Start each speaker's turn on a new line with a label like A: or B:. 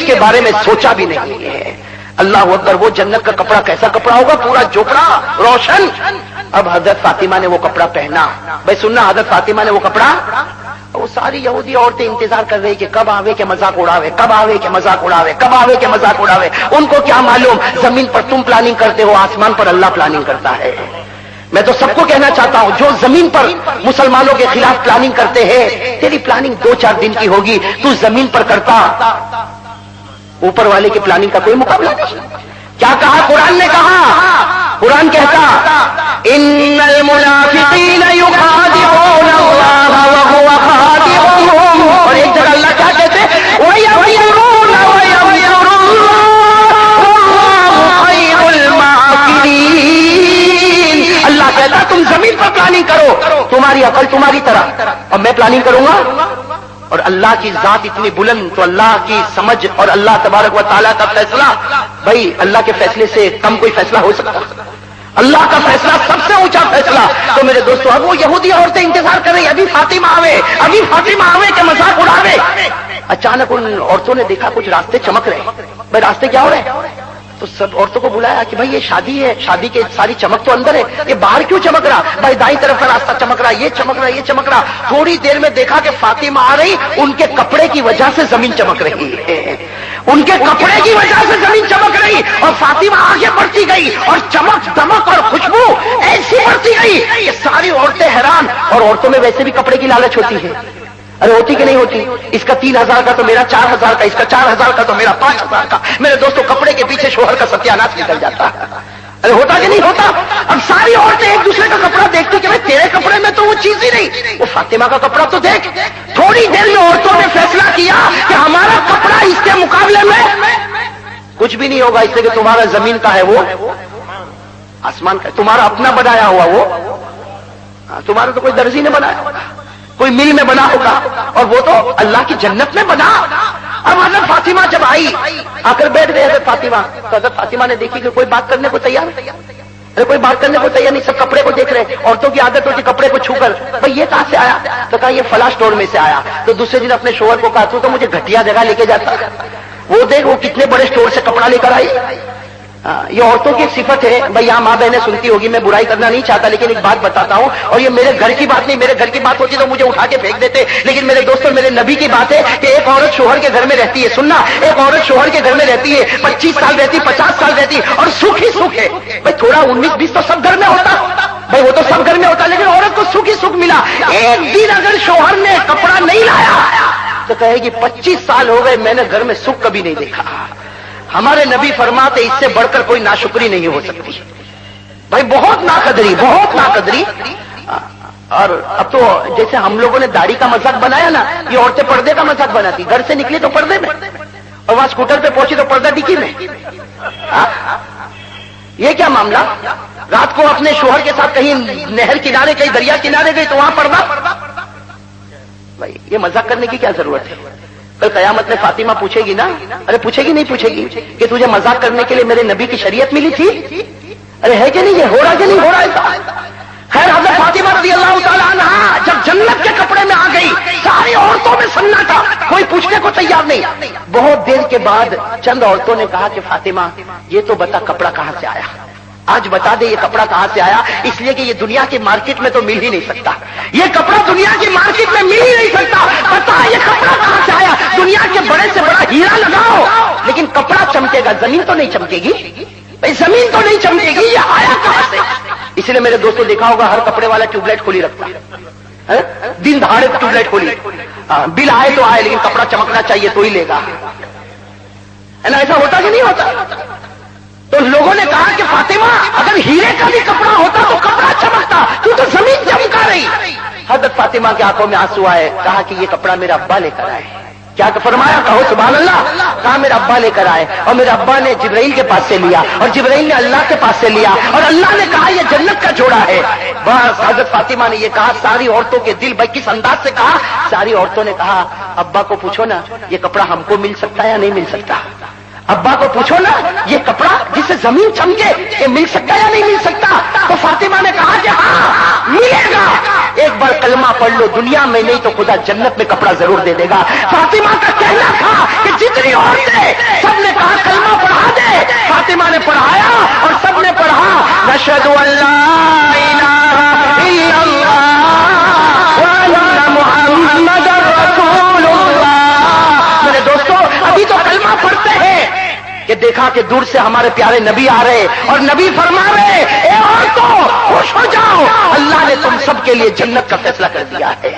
A: اس کے بارے میں سوچا بھی نہیں ہے۔ اللہ اکبر، وہ جنت کا کپڑا کیسا کپڑا ہوگا؟ پورا جوکڑا روشن۔ اب حضرت فاطمہ نے وہ کپڑا پہنا۔ بھائی سننا، حضرت فاطمہ نے وہ کپڑا، وہ ساری یہودی عورتیں انتظار کر رہی کہ کب آوے کہ مذاق اڑاوے، کب آوے کہ مذاق اڑاوے، کب آوے کہ مذاق اڑاوے۔ ان کو کیا معلوم، زمین پر تم پلاننگ کرتے ہو، آسمان پر اللہ پلاننگ کرتا ہے۔ میں تو سب کو کہنا چاہتا ہوں، جو زمین پر مسلمانوں کے خلاف پلاننگ کرتے ہیں، تیری پلاننگ 2-4 دن کی ہوگی، تو زمین پر کرتا، اوپر والے کی پلاننگ کا کوئی مقابلہ نہیں۔ کیا کہا قرآن نے؟ کہا قرآن کہتا ان المنافقین یخادعون اللہ وهو خادعهم، اور ایک جگہ اللہ کیا کہتے وَيَمْكُرُونَ وَيَمْكُرُ اللَّهُ وَاللَّهُ خَيْرُ الْمَاكِرِينَ۔ اللہ کہتا تم زمین پر پلاننگ کرو، تمہاری عقل تمہاری طرح، اور میں پلاننگ کروں گا۔ اور اللہ کی ذات اتنی بلند، تو اللہ کی سمجھ اور اللہ تبارک و تعالیٰ کا فیصلہ، بھائی اللہ کے فیصلے سے کم کوئی فیصلہ ہو سکتا؟ اللہ کا فیصلہ سب سے اونچا فیصلہ۔ تو میرے دوستو، اب وہ یہودی عورتیں انتظار کر رہی، ابھی فاطمہ آوے، ابھی فاطمہ آوے کہ مذاق اڑاوے۔ اچانک ان عورتوں نے دیکھا کچھ راستے چمک رہے۔ بھائی راستے کیا ہو رہے ہیں؟ تو سب عورتوں کو بلایا کہ بھائی یہ شادی ہے، شادی کے ساری چمک تو اندر ہے، یہ باہر کیوں چمک رہا؟ بھائی دائیں طرف کا راستہ چمک رہا، یہ چمک رہا، یہ چمک رہا۔ تھوڑی دیر میں دیکھا کہ فاطمہ آ رہی، ان کے کپڑے کی وجہ سے زمین چمک رہی ہے، ان کے کپڑے کی وجہ سے زمین چمک رہی، اور فاطمہ آگے بڑھتی گئی، اور چمک دمک اور خوشبو ایسی بڑھتی گئی کہ ساری عورتیں حیران۔ اور عورتوں میں ویسے بھی کپڑے کی لالچ ہوتی ہے، ارے ہوتی کہ نہیں ہوتی؟ اس کا 3000 کا تو میرا 4000 کا، اس کا 4000 کا تو میرا 5000 کا۔ میرے دوستوں، کپڑے کے پیچھے شوہر کا ستیاناش نکل جاتا ہے۔ ارے ہوتا کہ نہیں ہوتا؟ اب ساری عورتیں ایک دوسرے کا کپڑا دیکھتی کہ بھائی تیرے کپڑے میں تو وہ چیز ہی نہیں، وہ فاطمہ کا کپڑا تو دیکھ۔ تھوڑی دیر میں عورتوں نے فیصلہ کیا کہ ہمارا کپڑا اس کے مقابلے میں کچھ بھی نہیں ہوگا، اس لیے کہ تمہارا زمین کا ہے، وہ آسمان کا ہے، تمہارا اپنا بنایا ہوا، وہ تمہارا تو کوئی درزی نے بنایا ہوگا، کوئی مل میں بنا ہوگا، اور وہ تو اللہ کی جنت میں بنا۔ اب حضرت فاطمہ جب آئی، آ کر بیٹھ گئے حضرت فاطمہ، تو حضرت فاطمہ نے دیکھی کہ کوئی بات کرنے کو تیار نہیں، ارے کوئی بات کرنے کو تیار نہیں، سب کپڑے کو دیکھ رہے۔ عورتوں کی عادت ہوتی کپڑے کو چھو کر، بھائی یہ کہاں سے آیا؟ تو کہا یہ فلاں اسٹور میں سے آیا۔ تو دوسرے دن اپنے شوہر کو کہا تو مجھے گھٹیا جگہ لے کے جاتا، وہ دیکھ وہ کتنے بڑے اسٹور سے کپڑا لے کر آئی۔ یہ عورتوں کی ایک صفت ہے، بھائی یہاں ماں بہنیں سنتی ہوگی، میں برائی کرنا نہیں چاہتا، لیکن ایک بات بتاتا ہوں، اور یہ میرے گھر کی بات نہیں، میرے گھر کی بات ہوتی تو مجھے اٹھا کے پھینک دیتے، لیکن میرے دوستوں میرے نبی کی بات ہے کہ ایک عورت شوہر کے گھر میں رہتی ہے، سننا، ایک عورت شوہر کے گھر میں رہتی ہے، 25 سال رہتی، 50 سال رہتی، اور سکھ ہی سکھ ہے۔ بھائی تھوڑا 19-20 تو سب گھر میں ہوتا، بھائی وہ تو سب گھر میں ہوتا، لیکن عورت کو سکھ ہی سکھ ملا۔ ایک دن اگر شوہر نے کپڑا نہیں لایا تو کہے گی 25 سال ہو گئے میں نے گھر میں سکھ کبھی نہیں دیکھا۔ ہمارے نبی فرماتے اس سے بڑھ کر کوئی ناشکری نہیں ہو سکتی، بھائی بہت ناقدری، بہت ناقدری۔ اور اب تو جیسے ہم لوگوں نے داڑھی کا مذاق بنایا نا، یہ عورتیں پردے کا مذاق بناتی، گھر سے نکلی تو پردے میں، اور وہاں اسکوٹر پہ پہنچی تو پردہ ڈکی میں۔ یہ کیا معاملہ؟ رات کو اپنے شوہر کے ساتھ کہیں نہر کنارے، کہیں دریا کنارے گئی تو وہاں پردہ؟ بھائی یہ مذاق کرنے کی کیا ضرورت ہے؟ کل قیامت میں فاطمہ پوچھے گی نا، ارے پوچھے گی نہیں پوچھے گی کہ تجھے مذاق کرنے کے لیے میرے نبی کی شریعت ملی تھی؟ ارے ہے کہ نہیں، یہ ہو رہا کہ نہیں ہو رہا ایسا؟ خیر حضرت فاطمہ رضی اللہ تعالیٰ عنہ جب جنت کے کپڑے میں آ گئی، ساری عورتوں میں سناٹا، کوئی پوچھنے کو تیار نہیں۔ بہت دیر کے بعد چند عورتوں نے کہا کہ فاطمہ یہ تو بتا کپڑا کہاں سے آیا، آج بتا دے یہ کپڑا کہاں سے آیا، اس لیے کہ یہ دنیا کی مارکیٹ میں تو مل ہی نہیں سکتا، یہ کپڑا دنیا کی مارکیٹ میں مل ہی نہیں سکتا، بتا یہ کپڑا کہاں سے آیا۔ دنیا کے بڑے سے بڑا ہیرا لگاؤ لیکن کپڑا چمکے گا، زمین تو نہیں چمکے گی، بھائی زمین تو نہیں چمکے گی، یہ آیا کہاں سے؟ اس لیے میرے دوستوں دیکھا ہوگا ہر کپڑے والا ٹیوب لائٹ کھولی رکھتا ہے، دن دہاڑے ٹیوب لائٹ کھولی، بل آئے تو آئے لیکن کپڑا چمکنا چاہیے تو ہی لے گا، ہے نا؟ ایسا ہوتا کہ نہیں ہوتا؟ تو لوگوں نے کہا کہ فاطمہ اگر ہیرے کا بھی کپڑا ہوتا تو کپڑا چمکتا، تو زمین چمکا رہی۔ حضرت فاطمہ کی آنکھوں میں آنسو آئے، کہا کہ یہ کپڑا میرا ابا لے کر آئے۔ کیا فرمایا؟ کہو سبحان اللہ۔ کہا میرا ابا لے کر آئے، اور میرا ابا نے جبرائیل کے پاس سے لیا، اور جبرائیل نے اللہ کے پاس سے لیا، اور اللہ نے کہا یہ جنت کا جوڑا ہے۔ بس حضرت فاطمہ نے یہ کہا، ساری عورتوں کے دل بھائی کس انداز سے کہا، ساری عورتوں نے کہا ابا کو پوچھو نا یہ کپڑا ہم کو مل سکتا ہے یا نہیں مل سکتا؟ ابا کو پوچھو نا یہ کپڑا جسے زمین چمکے یہ مل سکتا یا نہیں مل سکتا؟ تو فاطمہ نے کہا کہ ہاں ملے گا، ایک بار کلمہ پڑھ لو، دنیا میں نہیں تو خدا جنت میں کپڑا ضرور دے دے گا۔ فاطمہ کا کہنا تھا کہ جتنی عورتیں سب نے کہا کلمہ پڑھا دے، فاطمہ نے پڑھایا اور سب نے پڑھا نشہد ان لا الہ الا اللہ وان محمد رسول اللہ۔ میرے دوستو ابھی تو کلمہ پڑھتے ہیں کہ دیکھا کہ دور سے ہمارے پیارے نبی آ رہے اور نبی فرما رہے اے عورتوں خوش ہو جاؤ، اللہ نے تم سب کے لیے جنت کا فیصلہ کر دیا ہے۔